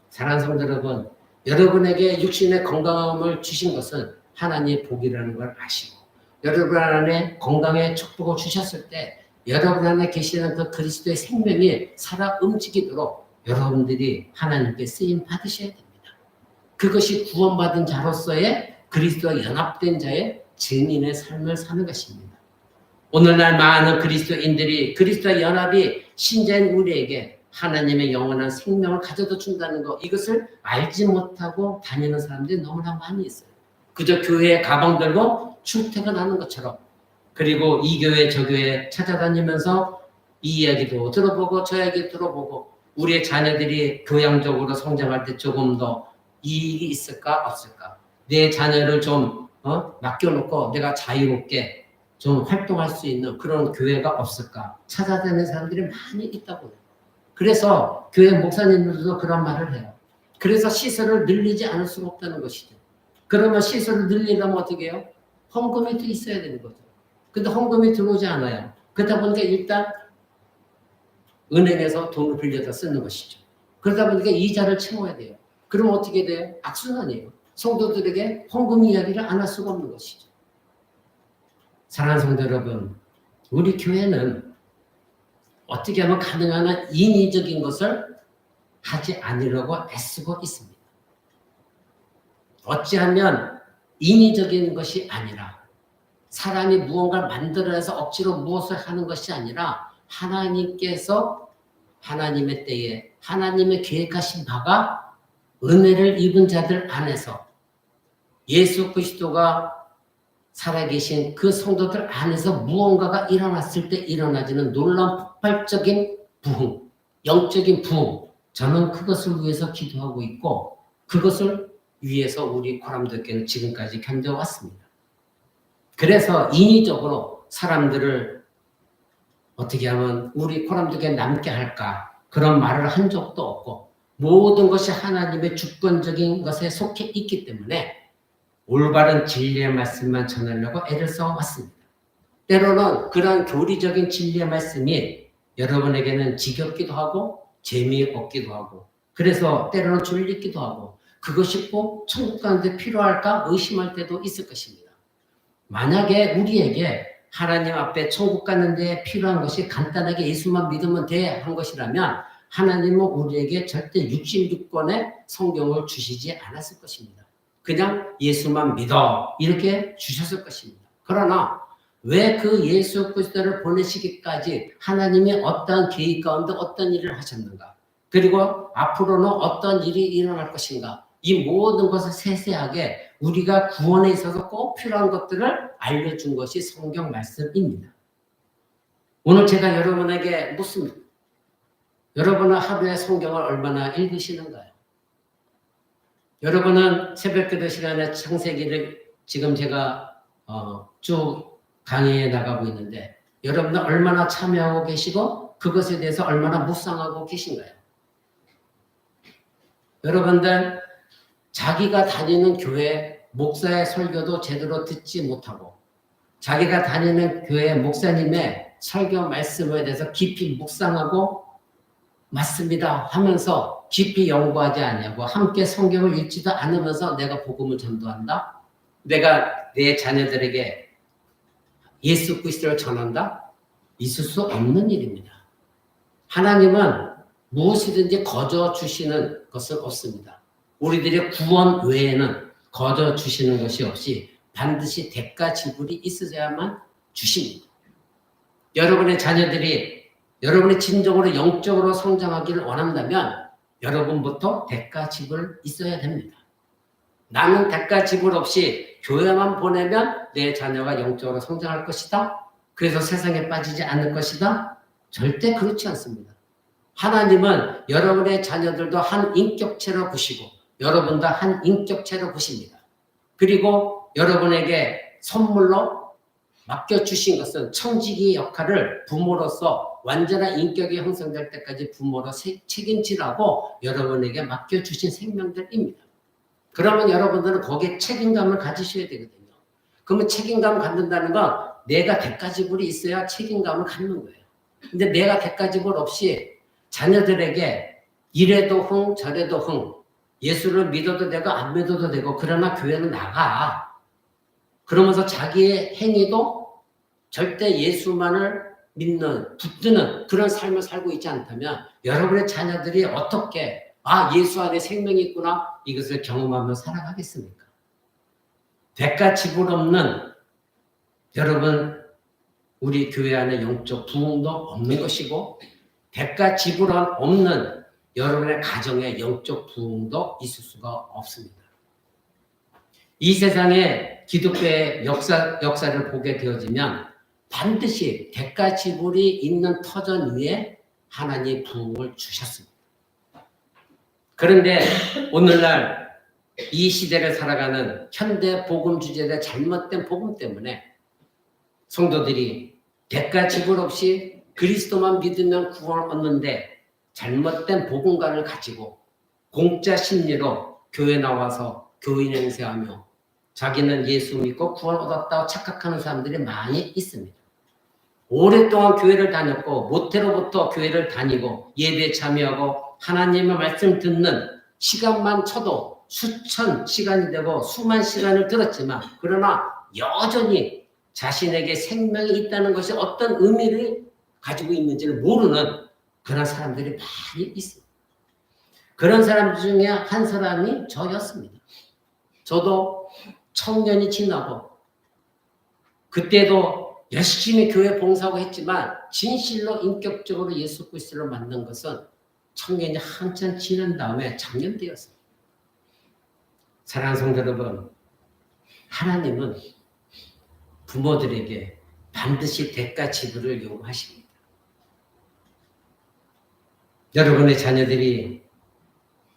사랑하는 성도 여러분, 여러분에게 육신의 건강함을 주신 것은 하나님의 복이라는 걸 아시고 여러분 안에 건강의 축복을 주셨을 때 여러분 안에 계시는 그 그리스도의 생명이 살아 움직이도록 여러분들이 하나님께 쓰임 받으셔야 됩니다. 그것이 구원받은 자로서의 그리스도와 연합된 자의 증인의 삶을 사는 것입니다. 오늘날 많은 그리스도인들이 그리스도와 연합이 신자인 우리에게 하나님의 영원한 생명을 가져다 준다는 것 이것을 알지 못하고 다니는 사람들이 너무나 많이 있어요. 그저 교회에 가방 들고 출퇴근하는 것처럼 그리고 이 교회 저 교회 찾아다니면서 이 이야기도 들어보고 저 이야기 들어보고 우리의 자녀들이 교양적으로 성장할 때 조금 더 이익이 있을까 없을까 내 자녀를 좀 맡겨놓고 내가 자유롭게 좀 활동할 수 있는 그런 교회가 없을까 찾아다니는 사람들이 많이 있다고요. 그래서 교회 목사님들도 그런 말을 해요. 그래서 시설을 늘리지 않을 수가 없다는 것이죠. 그러면 시설을 늘리려면 어떻게 해요? 헌금이 또 있어야 되는 거죠. 근데 헌금이 들어오지 않아요. 그러다 보니까 일단 은행에서 돈을 빌려다 쓰는 것이죠. 그러다 보니까 이자를 채워야 돼요. 그럼 어떻게 돼요? 악순환이에요. 성도들에게 헌금 이야기를 안 할 수가 없는 것이죠. 사랑하는 성도 여러분, 우리 교회는 어떻게 하면 가능한 한 인위적인 것을 하지 않으려고 애쓰고 있습니다. 어찌하면 인위적인 것이 아니라 사람이 무언가를 만들어내서 억지로 무엇을 하는 것이 아니라 하나님께서 하나님의 때에 하나님의 계획하신 바가 은혜를 입은 자들 안에서 예수 그리스도가 살아계신 그 성도들 안에서 무언가가 일어났을 때 일어나지는 놀라운 폭발적인 부흥, 영적인 부흥. 저는 그것을 위해서 기도하고 있고 그것을 위해서 우리 코람도교회는 지금까지 견뎌왔습니다. 그래서 인위적으로 사람들을 어떻게 하면 우리 코람도교회에 남게 할까 그런 말을 한 적도 없고 모든 것이 하나님의 주권적인 것에 속해 있기 때문에 올바른 진리의 말씀만 전하려고 애를 써왔습니다. 때로는 그런 교리적인 진리의 말씀이 여러분에게는 지겹기도 하고 재미없기도 하고 그래서 때로는 졸리기도 하고 그것이 꼭 천국 가는데 필요할까 의심할 때도 있을 것입니다. 만약에 우리에게 하나님 앞에 천국 가는 데 필요한 것이 간단하게 예수만 믿으면 돼 한 것이라면 하나님은 우리에게 절대 66권의 성경을 주시지 않았을 것입니다. 그냥 예수만 믿어 이렇게 주셨을 것입니다. 그러나 왜 그 예수 그리스도를 보내시기까지 하나님이 어떠한 계획 가운데 어떤 일을 하셨는가? 그리고 앞으로는 어떤 일이 일어날 것인가? 이 모든 것을 세세하게 우리가 구원에 있어서 꼭 필요한 것들을 알려준 것이 성경 말씀입니다. 오늘 제가 여러분에게 묻습니다. 여러분은 하루에 성경을 얼마나 읽으시는가요? 여러분은 새벽기도 시간에 창세기를 지금 제가 쭉 강의해 나가고 있는데 여러분은 얼마나 참여하고 계시고 그것에 대해서 얼마나 묵상하고 계신가요? 여러분들 자기가 다니는 교회 목사의 설교도 제대로 듣지 못하고 자기가 다니는 교회 목사님의 설교 말씀에 대해서 깊이 묵상하고 맞습니다 하면서 깊이 연구하지 않냐고 함께 성경을 읽지도 않으면서 내가 복음을 전도한다? 내가 내 자녀들에게 예수 그리스도를 전한다? 있을 수 없는 일입니다. 하나님은 무엇이든지 거저 주시는 것은 없습니다. 우리들의 구원 외에는 거저 주시는 것이 없이 반드시 대가 지불이 있어야만 주십니다. 여러분의 자녀들이 여러분의 진정으로 영적으로 성장하기를 원한다면 여러분부터 대가 지불 있어야 됩니다. 나는 대가 지불 없이 교회만 보내면 내 자녀가 영적으로 성장할 것이다. 그래서 세상에 빠지지 않을 것이다. 절대 그렇지 않습니다. 하나님은 여러분의 자녀들도 한 인격체로 보시고 여러분도 한 인격체로 보십니다. 그리고 여러분에게 선물로 맡겨주신 것은 청지기의 역할을 부모로서 완전한 인격이 형성될 때까지 부모로 책임지라고 여러분에게 맡겨주신 생명들입니다. 그러면 여러분들은 거기에 책임감을 가지셔야 되거든요. 그러면 책임감을 갖는다는 건 내가 대가 지불이 있어야 책임감을 갖는 거예요. 근데 내가 대가 지불 없이 자녀들에게 이래도 흥 저래도 흥 예수를 믿어도 되고 안 믿어도 되고 그러나 교회는 나가 그러면서 자기의 행위도 절대 예수만을 믿는 붙드는 그런 삶을 살고 있지 않다면 여러분의 자녀들이 어떻게 예수 안에 생명이 있구나 이것을 경험하며 살아가겠습니까? 대가 지불 없는 여러분 우리 교회 안에 영적 부흥도 없는 것이고 대가 지불 없는 여러분의 가정에 영적 부흥도 있을 수가 없습니다. 이 세상에 기독교의 역사를 보게 되어지면 반드시 대가 지불이 있는 터전 위에 하나님 부흥을 주셨습니다. 그런데 오늘날 이 시대를 살아가는 현대 복음 주제의 잘못된 복음 때문에 성도들이 대가 지불 없이 그리스도만 믿으면 구원을 얻는데 잘못된 복음관을 가지고 공짜 심리로 교회 나와서 교인 행세하며 자기는 예수 믿고 구원 얻었다고 착각하는 사람들이 많이 있습니다. 오랫동안 교회를 다녔고 모태로부터 교회를 다니고 예배에 참여하고 하나님의 말씀 듣는 시간만 쳐도 수천 시간이 되고 수만 시간을 들었지만 그러나 여전히 자신에게 생명이 있다는 것이 어떤 의미를 가지고 있는지를 모르는 그런 사람들이 많이 있습니다. 그런 사람 중에 한 사람이 저였습니다. 저도 청년이 지나고 그때도 열심히 교회 봉사하고 했지만 진실로 인격적으로 예수 그리스도를 만난 것은 청년이 한참 지난 다음에 작년 되었습니다. 사랑하는 성도 여러분, 하나님은 부모들에게 반드시 대가 지불을 요구하십니다. 여러분의 자녀들이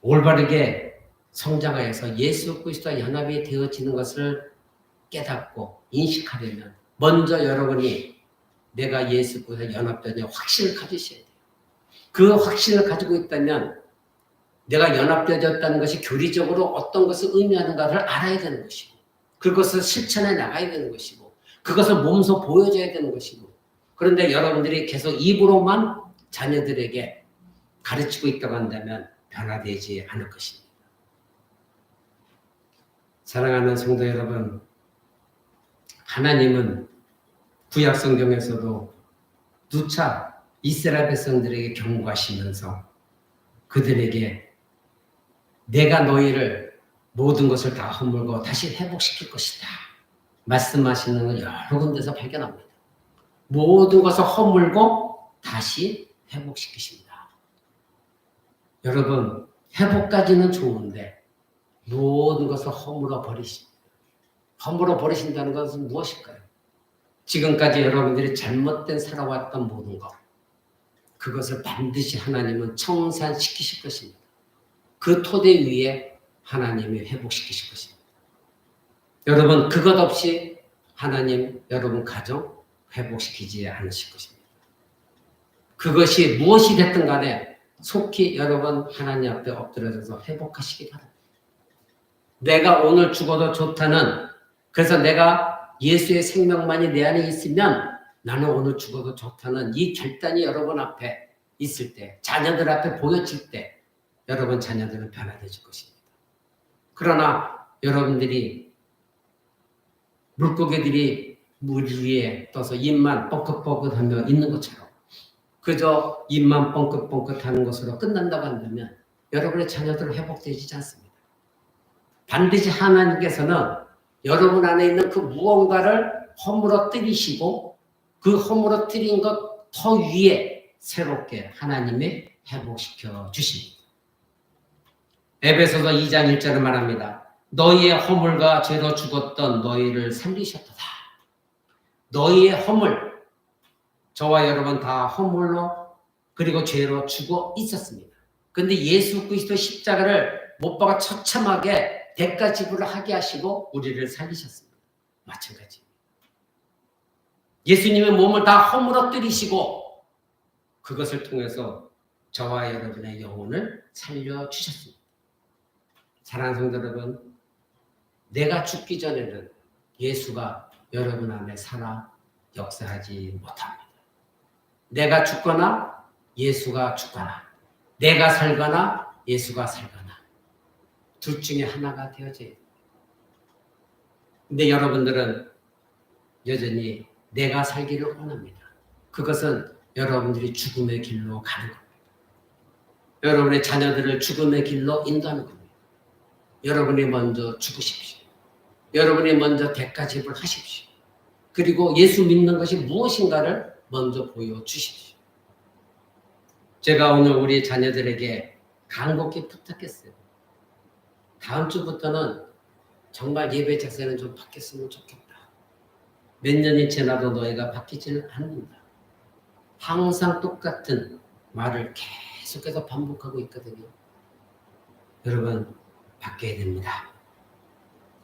올바르게 성장하여서 예수 그리스도와 연합이 되어지는 것을 깨닫고 인식하려면 먼저 여러분이 내가 예수 그리스도와 연합되냐 확신을 가지셔야 돼요. 그 확신을 가지고 있다면 내가 연합되어졌다는 것이 교리적으로 어떤 것을 의미하는가를 알아야 되는 것이고 그것을 실천해 나가야 되는 것이고 그것을 몸소 보여줘야 되는 것이고 그런데 여러분들이 계속 입으로만 자녀들에게 가르치고 있다고 한다면 변화되지 않을 것입니다. 사랑하는 성도 여러분, 하나님은 구약 성경에서도 누차 이스라엘 백성들에게 경고하시면서 그들에게 내가 너희를 모든 것을 다 허물고 다시 회복시킬 것이다 말씀하시는 걸 여러 군데서 발견합니다. 모든 것을 허물고 다시 회복시키십니다. 여러분, 회복까지는 좋은데 모든 것을 허물어 버리십니다. 허물어 버리신다는 것은 무엇일까요? 지금까지 여러분들이 잘못된 살아왔던 모든 것, 그것을 반드시 하나님은 청산시키실 것입니다. 그 토대 위에 하나님이 회복시키실 것입니다. 여러분, 그것 없이 하나님 여러분 가정 회복시키지 않으실 것입니다. 그것이 무엇이 됐든 간에 속히 여러분 하나님 앞에 엎드려져서 회복하시기 바랍니다. 내가 오늘 죽어도 좋다는, 그래서 내가 예수의 생명만이 내 안에 있으면 나는 오늘 죽어도 좋다는 이 결단이 여러분 앞에 있을 때, 자녀들 앞에 보여질 때 여러분 자녀들은 변화되질 것입니다. 그러나 여러분들이 물고기들이 물 위에 떠서 입만 뻥긋뻥긋하며 있는 것처럼 그저 입만 뻥긋뻥긋하는 것으로 끝난다고 한다면 여러분의 자녀들은 회복되지 않습니다. 반드시 하나님께서는 여러분 안에 있는 그 무언가를 허물어뜨리시고 그 허물어뜨린 것 더 위에 새롭게 하나님이 회복시켜 주십니다. 에베소서 2장 1절을 말합니다. 너희의 허물과 죄로 죽었던 너희를 살리셨도다. 너희의 허물, 저와 여러분 다 허물로 그리고 죄로 죽어 있었습니다. 그런데 예수 그리스도 십자가를 못 박아 처참하게 대가 지불을 하게 하시고 우리를 살리셨습니다. 마찬가지. 예수님의 몸을 다 허물어뜨리시고 그것을 통해서 저와 여러분의 영혼을 살려주셨습니다. 사랑하는 성도 여러분, 내가 죽기 전에는 예수가 여러분 안에 살아 역사하지 못합니다. 내가 죽거나 예수가 죽거나 내가 살거나 예수가 살거나 둘 중에 하나가 되어져야 됩니다. 근데 여러분들은 여전히 내가 살기를 원합니다. 그것은 여러분들이 죽음의 길로 가는 겁니다. 여러분의 자녀들을 죽음의 길로 인도하는 겁니다. 여러분이 먼저 죽으십시오. 여러분이 먼저 대가 지불하십시오. 그리고 예수 믿는 것이 무엇인가를 먼저 보여주십시오. 제가 오늘 우리 자녀들에게 간곡히 부탁했어요. 다음 주부터는 정말 예배 자세는 좀 바뀌었으면 좋겠다. 몇 년이 지나도 너희가 바뀌지는 않는다. 항상 똑같은 말을 계속해서 반복하고 있거든요. 여러분, 바뀌어야 됩니다.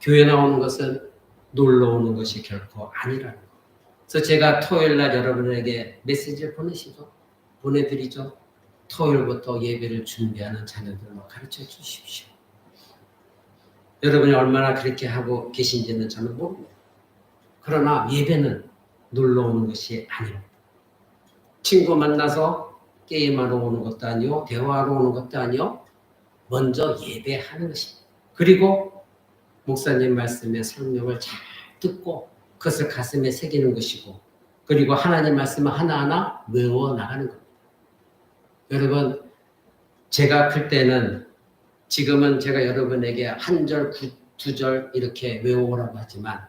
교회 나오는 것은 놀러 오는 것이 결코 아니라는 거. 그래서 제가 토요일 날 여러분에게 메시지를 보내드리죠. 토요일부터 예배를 준비하는 자녀들로 가르쳐 주십시오. 여러분이 얼마나 그렇게 하고 계신지는 저는 모릅니다. 그러나 예배는 놀러 오는 것이 아닙니다. 친구 만나서 게임하러 오는 것도 아니요, 대화하러 오는 것도 아니요, 먼저 예배하는 것입니다. 그리고 목사님 말씀의 설명을 잘 듣고 그것을 가슴에 새기는 것이고, 그리고 하나님 말씀을 하나하나 외워 나가는 겁니다. 여러분, 제가 클 때는, 지금은 제가 여러분에게 한 절, 두 절 이렇게 외워오라고 하지만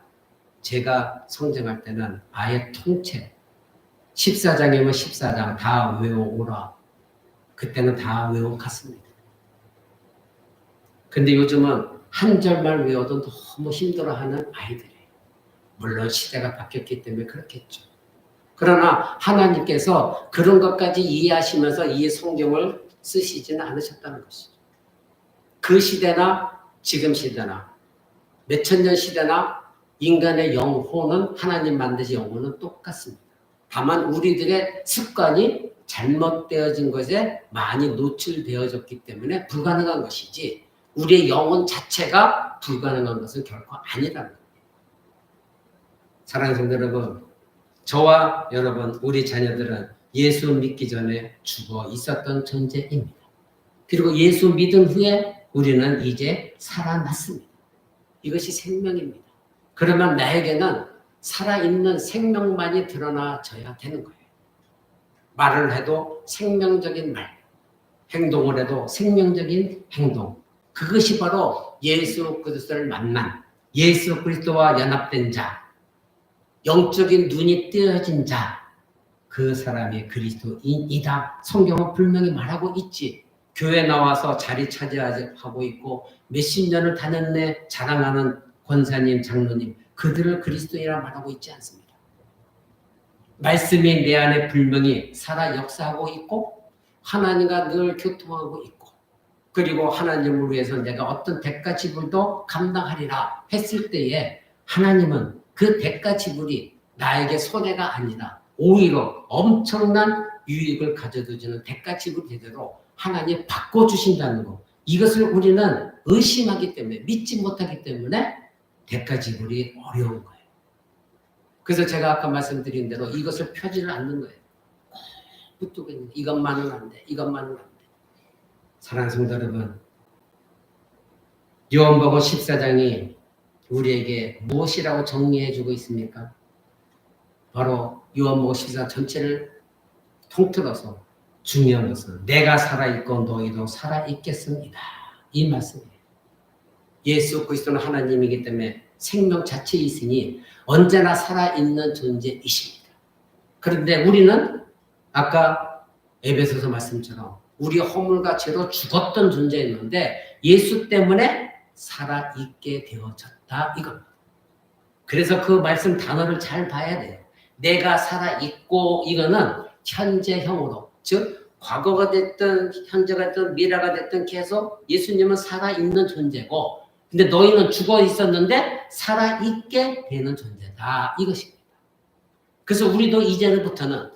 제가 성장할 때는 아예 통째 14장이면 14장 다 외워오라. 그때는 다 외워갔습니다. 근데 요즘은 한 절만 외워도 너무 힘들어하는 아이들이에요. 물론 시대가 바뀌었기 때문에 그렇겠죠. 그러나 하나님께서 그런 것까지 이해하시면서 이 성경을 쓰시지는 않으셨다는 것이죠. 그 시대나 지금 시대나 몇천 년 시대나 인간의 영혼은, 하나님 만드신 영혼은 똑같습니다. 다만 우리들의 습관이 잘못되어진 것에 많이 노출되어졌기 때문에 불가능한 것이지 우리의 영혼 자체가 불가능한 것은 결코 아니라는 겁니다. 사랑하는 성도 여러분, 저와 여러분, 우리 자녀들은 예수 믿기 전에 죽어 있었던 존재입니다. 그리고 예수 믿은 후에 우리는 이제 살아났습니다. 이것이 생명입니다. 그러면 나에게는 살아있는 생명만이 드러나져야 되는 거예요. 말을 해도 생명적인 말, 행동을 해도 생명적인 행동. 그것이 바로 예수 그리스도를 만난, 예수 그리스도와 연합된 자, 영적인 눈이 뜨여진 자, 그 사람이 그리스도인이다. 성경은 분명히 말하고 있지. 교회 나와서 자리 차지하고 있고 몇십 년을 다녔네 자랑하는 권사님, 장로님, 그들을 그리스도인이라 말하고 있지 않습니다. 말씀이 내 안에 분명히 살아 역사하고 있고 하나님과 늘 교통하고 있고 그리고 하나님을 위해서 내가 어떤 대가 지불도 감당하리라 했을 때에 하나님은 그 대가 지불이 나에게 손해가 아니라 오히려 엄청난 유익을 가져다주는 대가 지불 제대로 하나님 바꿔주신다는 거. 이것을 우리는 의심하기 때문에 믿지 못하기 때문에 대가 지불이 어려운 거예요. 그래서 제가 아까 말씀드린 대로 이것을 펴지를 않는 거예요. 붙들고 있는 이것만은 안 돼. 이것만은 안 돼. 사랑하는 성도 여러분, 요한복음 14장이 우리에게 무엇이라고 정리해주고 있습니까? 바로 요한복음 14장 전체를 통틀어서 중요한 것은 내가 살아있고 너희도 살아있겠습니다. 이 말씀이에요. 예수 그리스도는 하나님이기 때문에 생명 자체에 있으니 언제나 살아있는 존재이십니다. 그런데 우리는 아까 에베소서 말씀처럼 우리 허물과 죄로 죽었던 존재였는데 예수 때문에 살아있게 되어졌다 이겁니다. 그래서 그 말씀 단어를 잘 봐야 돼요. 내가 살아있고 이거는 현재형으로 즉 과거가 됐든 현재가 됐든 미래가 됐든 계속 예수님은 살아있는 존재고 근데 너희는 죽어 있었는데 살아있게 되는 존재다 이것입니다. 그래서 우리도 이제부터는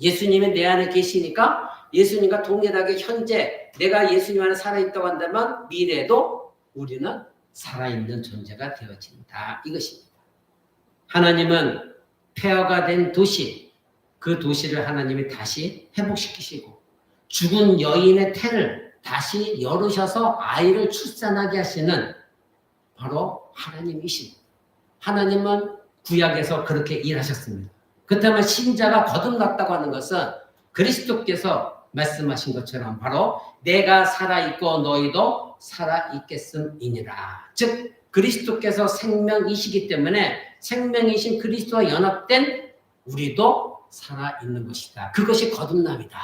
예수님이 내 안에 계시니까 예수님과 동일하게 현재 내가 예수님 안에 살아있다고 한다면 미래도 우리는 살아있는 존재가 되어진다 이것입니다. 하나님은 폐허가 된 도시 그 도시를 하나님이 다시 회복시키시고 죽은 여인의 태를 다시 열으셔서 아이를 출산하게 하시는 바로 하나님이십니다. 하나님은 구약에서 그렇게 일하셨습니다. 그렇다면 신자가 거듭났다고 하는 것은 그리스도께서 말씀하신 것처럼 바로 내가 살아있고 너희도 살아있겠음이니라. 즉 그리스도께서 생명이시기 때문에 생명이신 그리스도와 연합된 우리도 살아있는 것이다. 그것이 거듭남이다.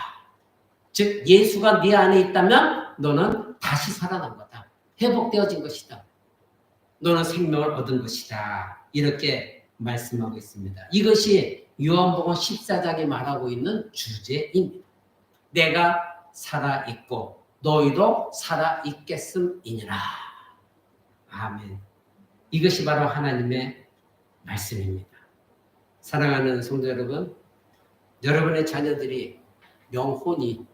즉 예수가 네 안에 있다면 너는 다시 살아난 거다. 회복되어진 것이다. 너는 생명을 얻은 것이다. 이렇게 말씀하고 있습니다. 이것이 요한복음 14장에 말하고 있는 주제입니다. 내가 살아있고 너희도 살아있겠음이니라. 아멘. 이것이 바로 하나님의 말씀입니다. 사랑하는 성도 여러분, 여러분의 자녀들이 영혼이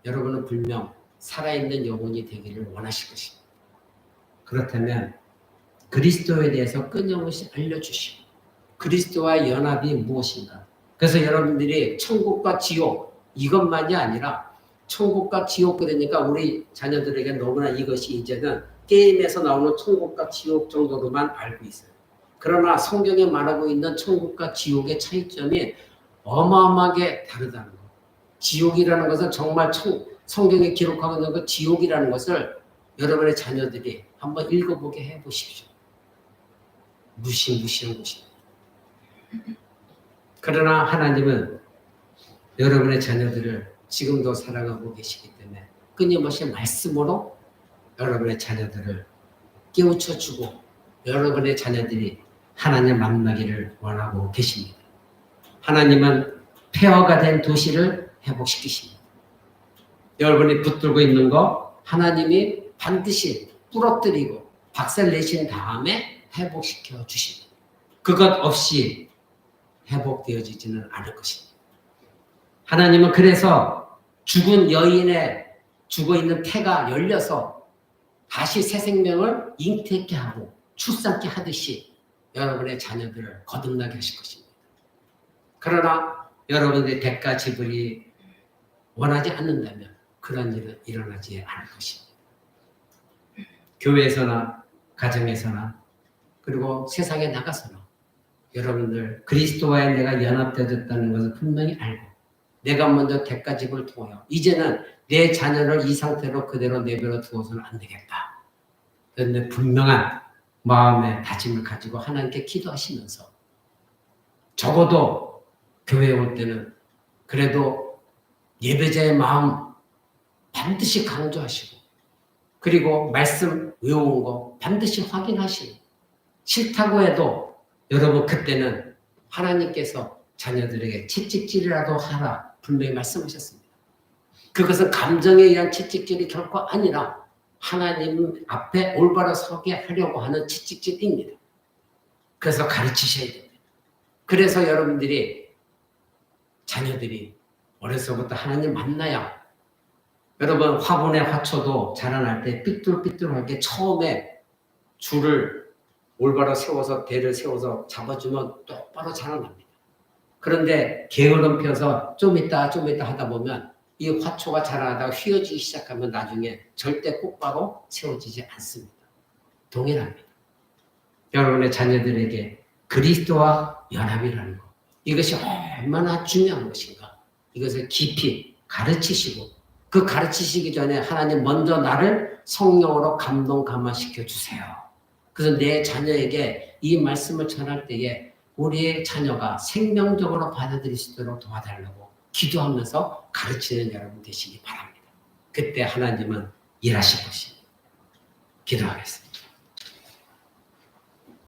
여러분은 분명 살아있는 영혼이 되기를 원하실 것입니다. 그렇다면 그리스도에 대해서 끊임없이 알려주시고 그리스도와의 연합이 무엇인가. 그래서 여러분들이 천국과 지옥 이것만이 아니라 천국과 지옥 그러니까 우리 자녀들에게 너무나 이것이 이제는 게임에서 나오는 천국과 지옥 정도로만 알고 있어요. 그러나 성경에 말하고 있는 천국과 지옥의 차이점이 어마어마하게 다르다는 거. 지옥이라는 것은 정말 성경에 기록하고 있는 그 지옥이라는 것을 여러분의 자녀들이 한번 읽어보게 해보십시오. 무시무시한 곳입니다. 그러나 하나님은 여러분의 자녀들을 지금도 사랑하고 계시기 때문에 끊임없이 말씀으로 여러분의 자녀들을 깨우쳐주고 여러분의 자녀들이 하나님 만나기를 원하고 계십니다. 하나님은 폐허가 된 도시를 회복시키십니다. 여러분이 붙들고 있는 거 하나님이 반드시 부러뜨리고 박살내신 다음에 회복시켜 주십니다. 그것 없이 회복되어지지는 않을 것입니다. 하나님은 그래서 죽은 여인의 죽어있는 태가 열려서 다시 새 생명을 잉태케 하고 출산케 하듯이 여러분의 자녀들을 거듭나게 하실 것입니다. 그러나 여러분들의 대가 지불이 원하지 않는다면 그런 일은 일어나지 않을 것입니다. 교회에서나 가정에서나 그리고 세상에 나가서나 여러분들 그리스도와의 내가 연합되어졌다는 것을 분명히 알고 내가 먼저 대가 지불을 통하여 이제는 내 자녀를 이 상태로 그대로 내버려 두어서는 안 되겠다. 그런데 분명한 마음의 다짐을 가지고 하나님께 기도하시면서 적어도 교회에 올 때는 그래도 예배자의 마음 반드시 강조하시고 그리고 말씀 외우는 거 반드시 확인하시고 싫다고 해도 여러분 그때는 하나님께서 자녀들에게 채찍질이라도 하라 분명히 말씀하셨습니다. 그것은 감정에 의한 채찍질이 결코 아니라 하나님 앞에 올바로 서게 하려고 하는 채찍질입니다. 그래서 가르치셔야 됩니다. 그래서 여러분들이 자녀들이 어려서부터 하나님 만나야 여러분 화분의 화초도 자라날 때 삐뚤삐뚤할 때 처음에 줄을 올바로 세워서 대를 세워서 잡아주면 똑바로 자라납니다. 그런데 게으름 펴서 좀 있다 하다 보면 이 화초가 자라다가 휘어지기 시작하면 나중에 절대 똑바로 세워지지 않습니다. 동일합니다. 여러분의 자녀들에게 그리스도와 연합이라는 것 이것이 얼마나 중요한 것인가 이것을 깊이 가르치시고 그 가르치시기 전에 하나님 먼저 나를 성령으로 감동 감화시켜 주세요. 그래서 내 자녀에게 이 말씀을 전할 때에 우리의 자녀가 생명적으로 받아들일 수 있도록 도와달라고 기도하면서 가르치는 여러분 되시기 바랍니다. 그때 하나님은 일하실 것입니다. 기도하겠습니다.